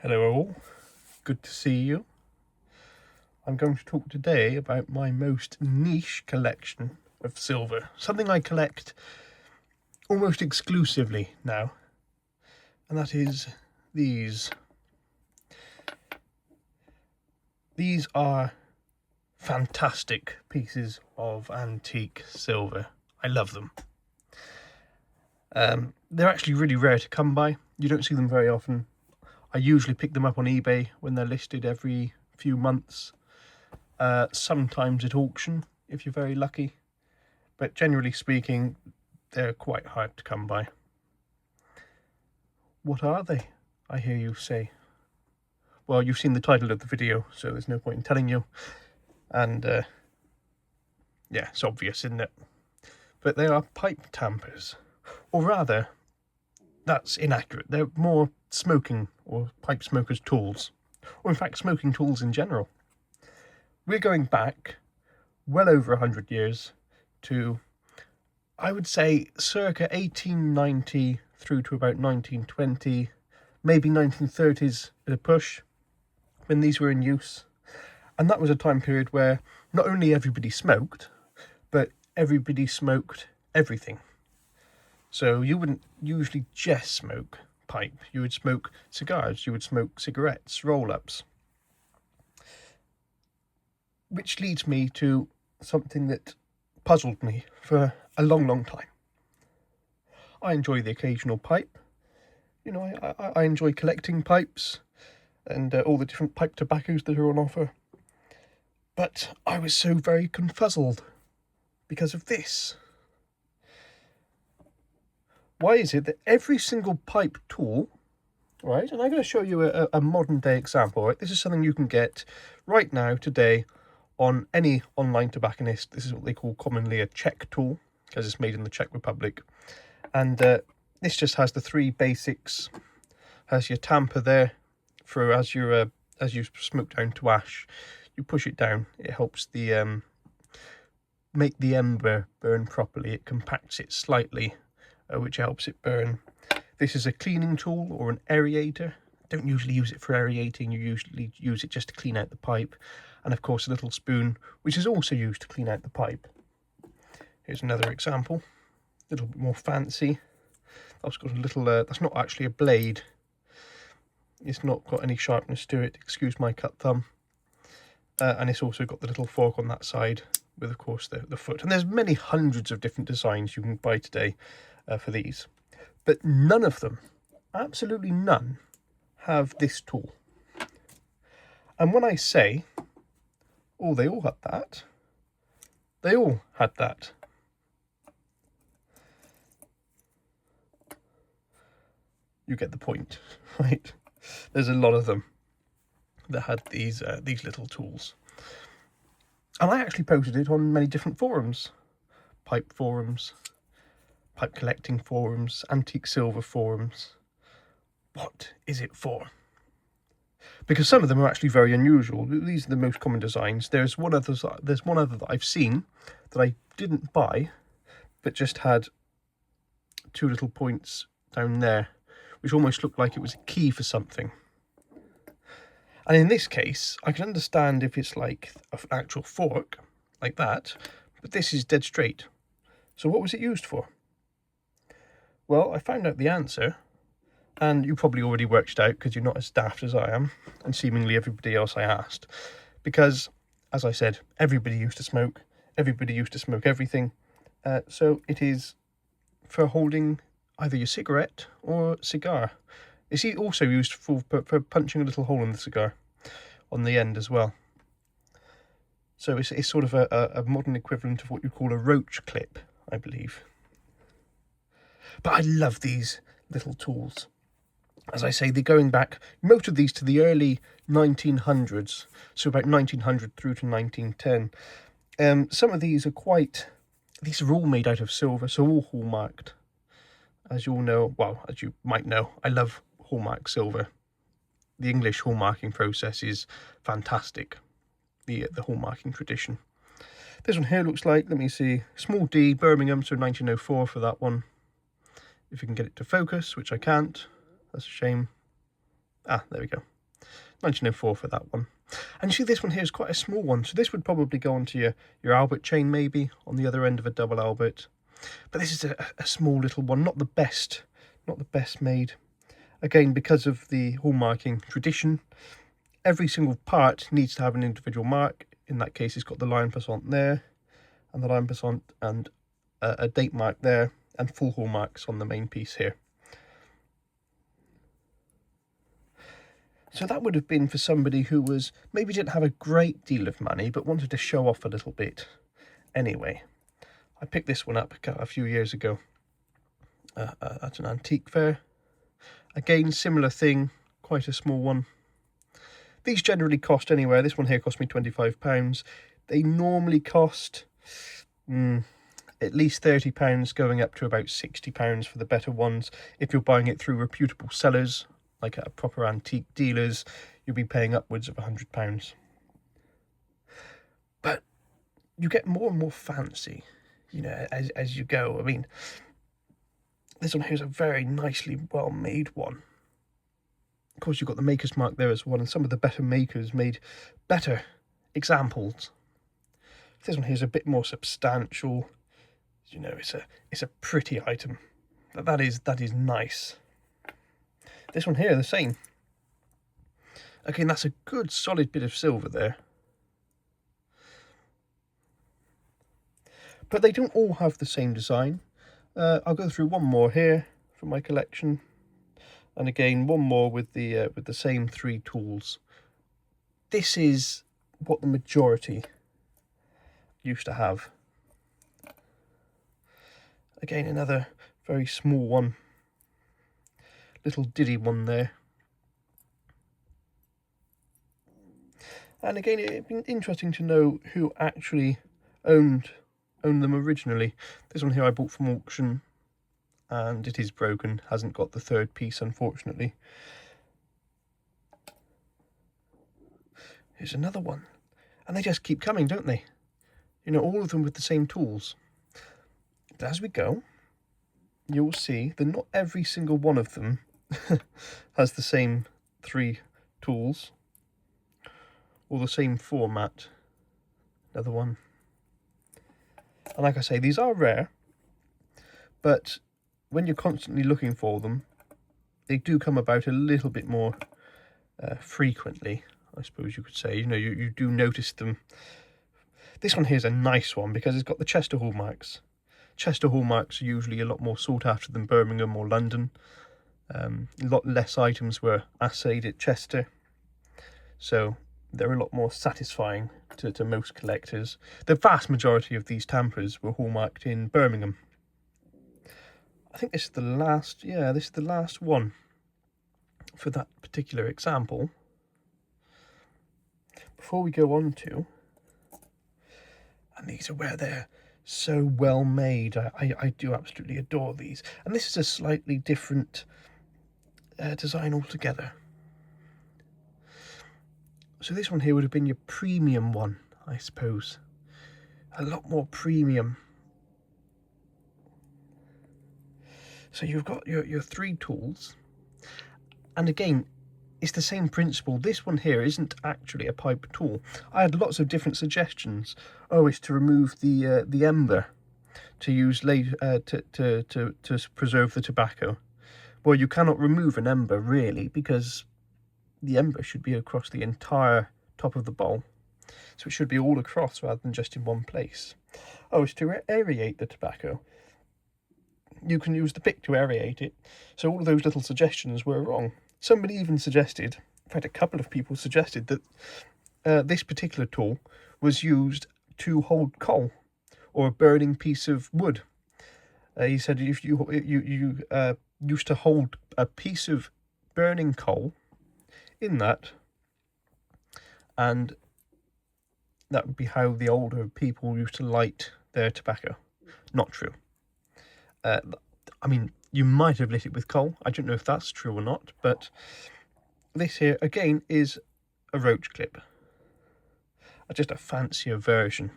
Hello all, good to see you. I'm going to talk today about my most niche collection of silver, something I collect almost exclusively now, and that is these. These are fantastic pieces of antique silver. I love them. They're actually really rare to come by. You don't see them very often. I usually pick them up on eBay when they're listed every few months. Sometimes at auction, if you're very lucky. But generally speaking, they're quite hard to come by. What are they, I hear you say? Well, you've seen the title of the video, so there's no point in telling you. And, yeah, it's obvious, isn't it? But they are pipe tampers. Or rather, that's inaccurate. They're more smoking or pipe smokers' tools. Or in fact, smoking tools in general. We're going back well over 100 years to, I would say, circa 1890 through to about 1920, maybe 1930s at a push, when these were in use. And that was a time period where not only everybody smoked, but everybody smoked everything. So you wouldn't usually just smoke pipe. You would smoke cigars, you would smoke cigarettes, roll-ups. Which leads me to something that puzzled me for a long, long time. I enjoy the occasional pipe. You know, I enjoy collecting pipes and all the different pipe tobaccos that are on offer. But I was so very confuzzled because of this. Why is it that every single pipe tool, right, and I'm going to show you a modern day example, right? This is something you can get right now, today, on any online tobacconist. This is what they call commonly a Czech tool, because it's made in the Czech Republic. And this just has the three basics. Has your tamper there for as you smoke down to ash, you push it down. It helps the make the ember burn properly. It compacts it slightly, which helps it burn. This is a cleaning tool or an aerator. Don't usually use it for aerating. You usually use it just to clean out the pipe. And of course a little spoon, which is also used to clean out the pipe. Here's another example, a little bit more fancy. That's got a little, that's not actually a blade. It's not got any sharpness to it, excuse my cut thumb. And it's also got the little fork on that side with, of course, the foot. And there's many hundreds of different designs you can buy today for these. But none of them, absolutely none, have this tool. And when I say, oh, they all had that, they all had that. You get the point, right? There's a lot of them that had these little tools. And I actually posted it on many different forums. Pipe forums, pipe collecting forums, antique silver forums. What is it for? Because some of them are actually very unusual. These are the most common designs. There's one other that I've seen that I didn't buy, but just had two little points down there, which almost looked like it was a key for something. And in this case, I can understand if it's like an actual fork, like that, but this is dead straight. So what was it used for? Well, I found out the answer, and you probably already worked it out because you're not as daft as I am, and seemingly everybody else I asked. Because, as I said, everybody used to smoke everything. So it is for holding either your cigarette or cigar. It's also used for punching a little hole in the cigar on the end as well. So it's sort of a modern equivalent of what you call a roach clip, I believe. But I love these little tools. As I say, they're going back, most of these, to the early 1900s, so about 1900 through to 1910. Some of these are these are all made out of silver, so all hallmarked. As you all know, well, as you might know, I love hallmark silver. The English hallmarking process is fantastic, the hallmarking tradition. This one here looks like, let me see, small D, Birmingham, so 1904 for that one. If you can get it to focus, which I can't, that's a shame. Ah, there we go. 1904 for that one. And you see this one here is quite a small one, so this would probably go onto your Albert chain maybe, on the other end of a double Albert. But this is a small little one, not the best made. Again, because of the hallmarking tradition, every single part needs to have an individual mark. In that case, it's got the line passant there, and the line passant, and a date mark there, and full hallmarks on the main piece here. So that would have been for somebody who was maybe didn't have a great deal of money, but wanted to show off a little bit. Anyway, I picked this one up a few years ago at an antique fair. Again, similar thing, quite a small one. These generally cost anywhere. This one here cost me £25. They normally cost at least £30, going up to about £60 for the better ones. If you're buying it through reputable sellers, like at a proper antique dealers, you'll be paying upwards of £100. But you get more and more fancy, you know, as you go. I mean, this one here is a very nicely well made one. Of course, you've got the maker's mark there as well, and some of the better makers made better examples. This one here is a bit more substantial. You know, it's a pretty item. That is nice. This one here, the same. Again, that's a good solid bit of silver there. But they don't all have the same design. I'll go through one more here from my collection. And again, one more with the same three tools. This is what the majority used to have. Again, another very small one. Little diddy one there. And again, it'd be interesting to know who actually owned them originally. This one here I bought from auction, and it is broken, hasn't got the third piece, unfortunately. Here's another one. And they just keep coming, don't they? You know, all of them with the same tools. But as we go, you'll see that not every single one of them has the same three tools, or the same format. Another one. And like I say, these are rare, but when you're constantly looking for them, they do come about a little bit more frequently, I suppose you could say. You know, you do notice them. This one here is a nice one because it's got the Chester hallmarks. Chester hallmarks are usually a lot more sought after than Birmingham or London. A lot less items were assayed at Chester, so they're a lot more satisfying to most collectors. The vast majority of these Tampers were hallmarked in Birmingham. I think this is the last, yeah, this is the last one for that particular example. Before we go on to, and these are where they're so well made. I do absolutely adore these. And this is a slightly different design altogether. So this one here would have been your premium one, I suppose. A lot more premium. So you've got your three tools. And again, it's the same principle. This one here isn't actually a pipe tool. I had lots of different suggestions. Oh, it's to remove the ember, to use later to preserve the tobacco. Well, you cannot remove an ember really, because the ember should be across the entire top of the bowl, so it should be all across rather than just in one place. Oh, it's to aerate the tobacco. You can use the pick to aerate it. So all of those little suggestions were wrong. Somebody even suggested, in fact a couple of people suggested, that this particular tool was used to hold coal or a burning piece of wood. He said if you used to hold a piece of burning coal in that, and that would be how the older people used to light their tobacco. Not true. I mean, you might have lit it with coal. I don't know if that's true or not, but this here, again, is a roach clip. Just a fancier version,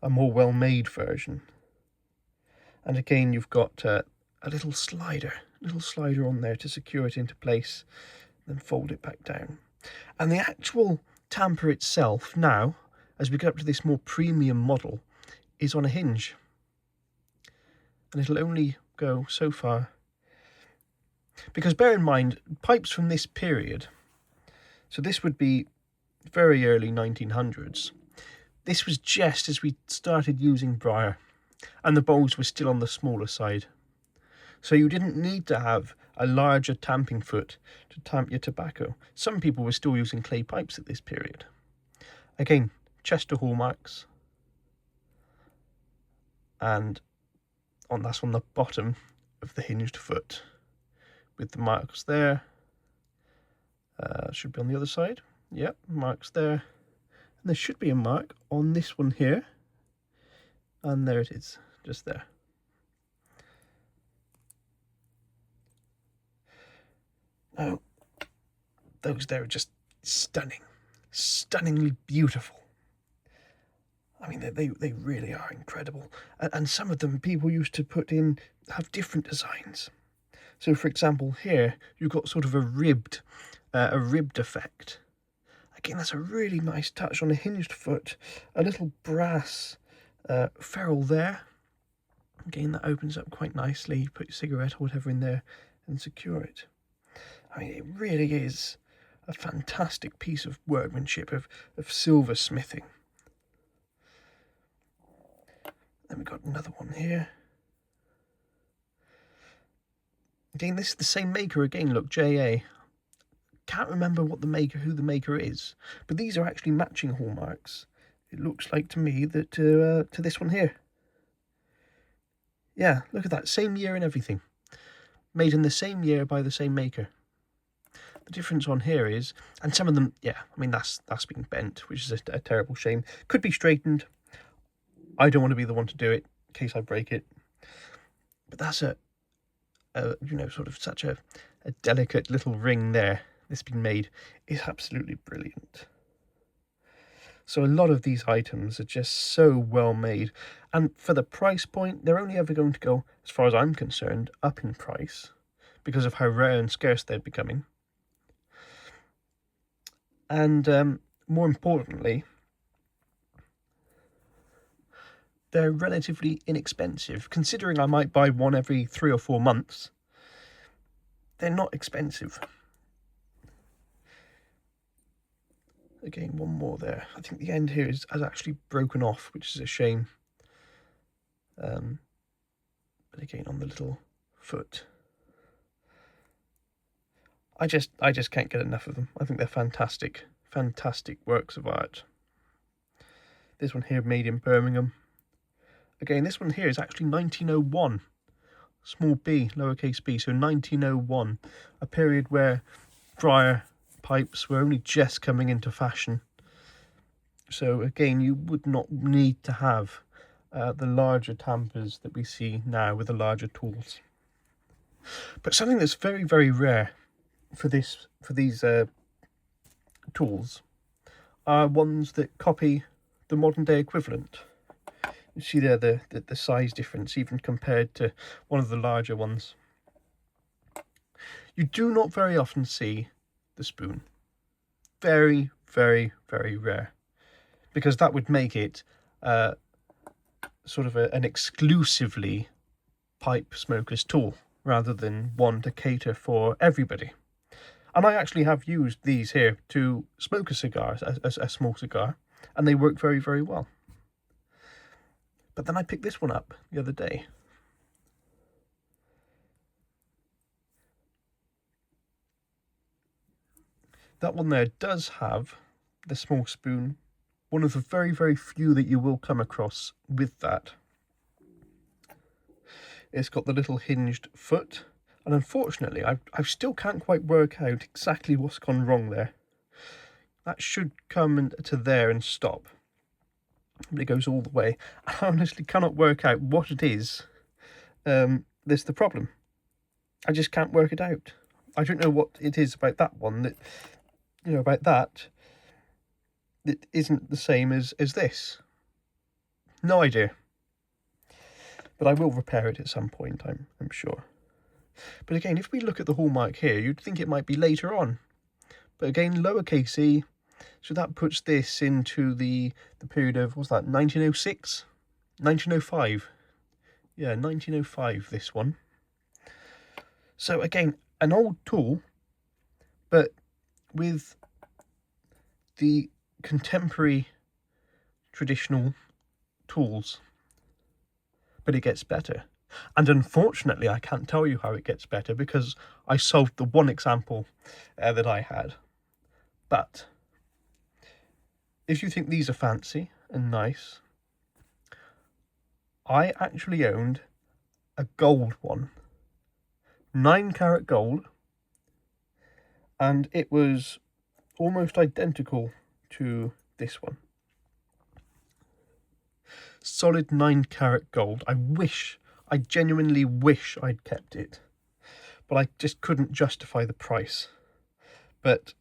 a more well-made version. And again, you've got a little slider on there to secure it into place, then fold it back down. And the actual tamper itself now, as we get up to this more premium model, is on a hinge. And it'll only go so far. Because bear in mind, pipes from this period, so this would be very early 1900s. This was just as we started using briar, and the bowls were still on the smaller side. So you didn't need to have a larger tamping foot to tamp your tobacco. Some people were still using clay pipes at this period. Again, Chester hallmarks, and that's on the bottom of the hinged foot with the marks there. Should be on the other side. Yep, marks there. And there should be a mark on this one here. And there it is, just there. Now, those there are just stunning, stunningly beautiful. I mean, they really are incredible. And some of them people used to have different designs. So, for example, here you've got sort of a ribbed effect. Again, that's a really nice touch on a hinged foot. A little brass ferrule there. Again, that opens up quite nicely. You put your cigarette or whatever in there and secure it. I mean, it really is a fantastic piece of workmanship, of silversmithing. Then we've got another one here. Again, this is the same maker again, look, JA. Can't remember who the maker is, but these are actually matching hallmarks. It looks like to me that to this one here. Yeah, look at that, same year and everything. Made in the same year by the same maker. The difference on here is, and some of them, yeah, I mean, that's been bent, which is a terrible shame. Could be straightened. I don't want to be the one to do it in case I break it. But that's sort of such a delicate little ring there that's been made. Is absolutely brilliant. So a lot of these items are just so well made, and for the price point, they're only ever going to go, as far as I'm concerned, up in price because of how rare and scarce they're becoming. And more importantly, they're relatively inexpensive. Considering I might buy one every 3 or 4 months, they're not expensive. Again, one more there. I think the end here has actually broken off, which is a shame. But again, on the little foot, I just can't get enough of them. I think they're fantastic, fantastic works of art. This one here made in Birmingham. Again, this one here is actually 1901. Small b, lowercase b, so 1901. A period where briar pipes were only just coming into fashion. So again, you would not need to have the larger tampers that we see now with the larger tools. But something that's very, very rare for these tools are ones that copy the modern day equivalent. You see there the size difference even compared to one of the larger ones. You do not very often see the spoon. Very, very, very rare. Because that would make it sort of an exclusively pipe smoker's tool rather than one to cater for everybody. And I actually have used these here to smoke a cigar, a small cigar, and they work very, very well. But then I picked this one up the other day. That one there does have the small spoon, one of the very, very few that you will come across with that. It's got the little hinged foot, and unfortunately I still can't quite work out exactly what's gone wrong there. That should come to there and stop, but it goes all the way. I honestly cannot work out what it is that's the problem. I just can't work it out. I don't know what it is about that one that, about that isn't the same as this. No idea. But I will repair it at some point, I'm sure. But again, if we look at the hallmark here, you'd think it might be later on. but again, lowercase e. So that puts this into the period of, what's that, 1906? 1905. Yeah, 1905, this one. So again, an old tool, but with the contemporary traditional tools. But it gets better. And unfortunately, I can't tell you how it gets better because I solved the one example that I had. But if you think these are fancy and nice, I actually owned a gold one, 9-carat gold, and it was almost identical to this one. Solid 9-carat gold. I genuinely wish I'd kept it, but I just couldn't justify the price. But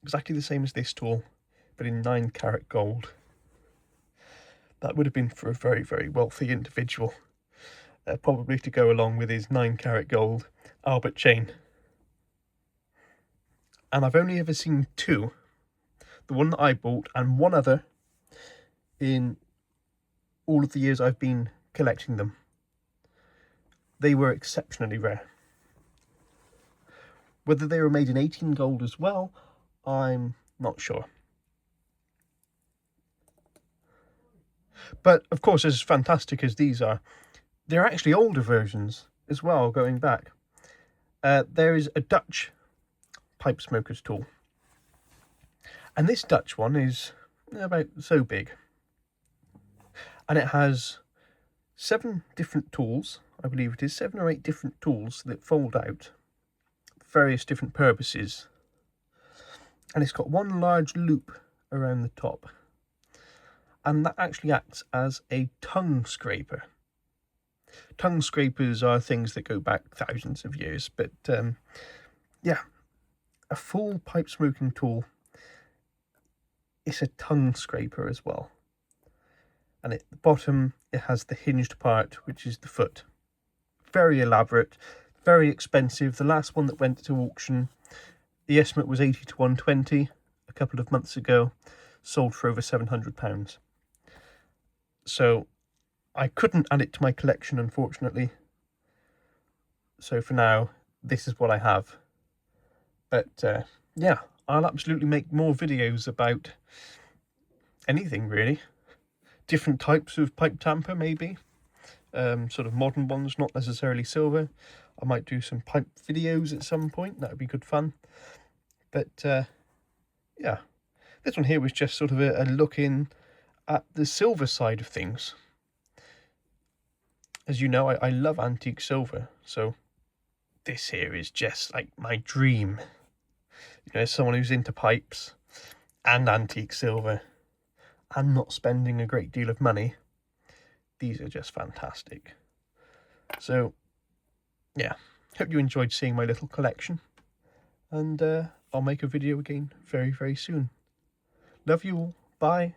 exactly the same as this tool, but in 9-carat gold. That would have been for a very, very wealthy individual, probably to go along with his 9-carat gold Albert chain. And I've only ever seen two, the one that I bought and one other, in all of the years I've been collecting them. They were exceptionally rare. Whether they were made in 18 gold as well, I'm not sure. But of course, as fantastic as these are, they're actually older versions as well, going back. There is a Dutch pipe smoker's tool. And this Dutch one is about so big. And it has 7 different tools, I believe it is 7 or 8 different tools that fold out for various different purposes. And it's got one large loop around the top. And that actually acts as a tongue scraper. Tongue scrapers are things that go back thousands of years, but yeah, a full pipe smoking tool. It's a tongue scraper as well. And at the bottom, it has the hinged part, which is the foot. Very elaborate, very expensive. The last one that went to auction, the estimate was 80 to 120 a couple of months ago, sold for over £700. So I couldn't add it to my collection, unfortunately. So for now, this is what I have. But yeah, I'll absolutely make more videos about anything, really. Different types of pipe tamper, maybe. Sort of modern ones, not necessarily silver. I might do some pipe videos at some point. That would be good fun. But yeah, this one here was just sort of a look in at the silver side of things. As you know, I love antique silver, so this here is just like my dream. You know, as someone who's into pipes and antique silver and not spending a great deal of money, these are just fantastic. So yeah, hope you enjoyed seeing my little collection, and I'll make a video again very, very soon. Love you all. Bye.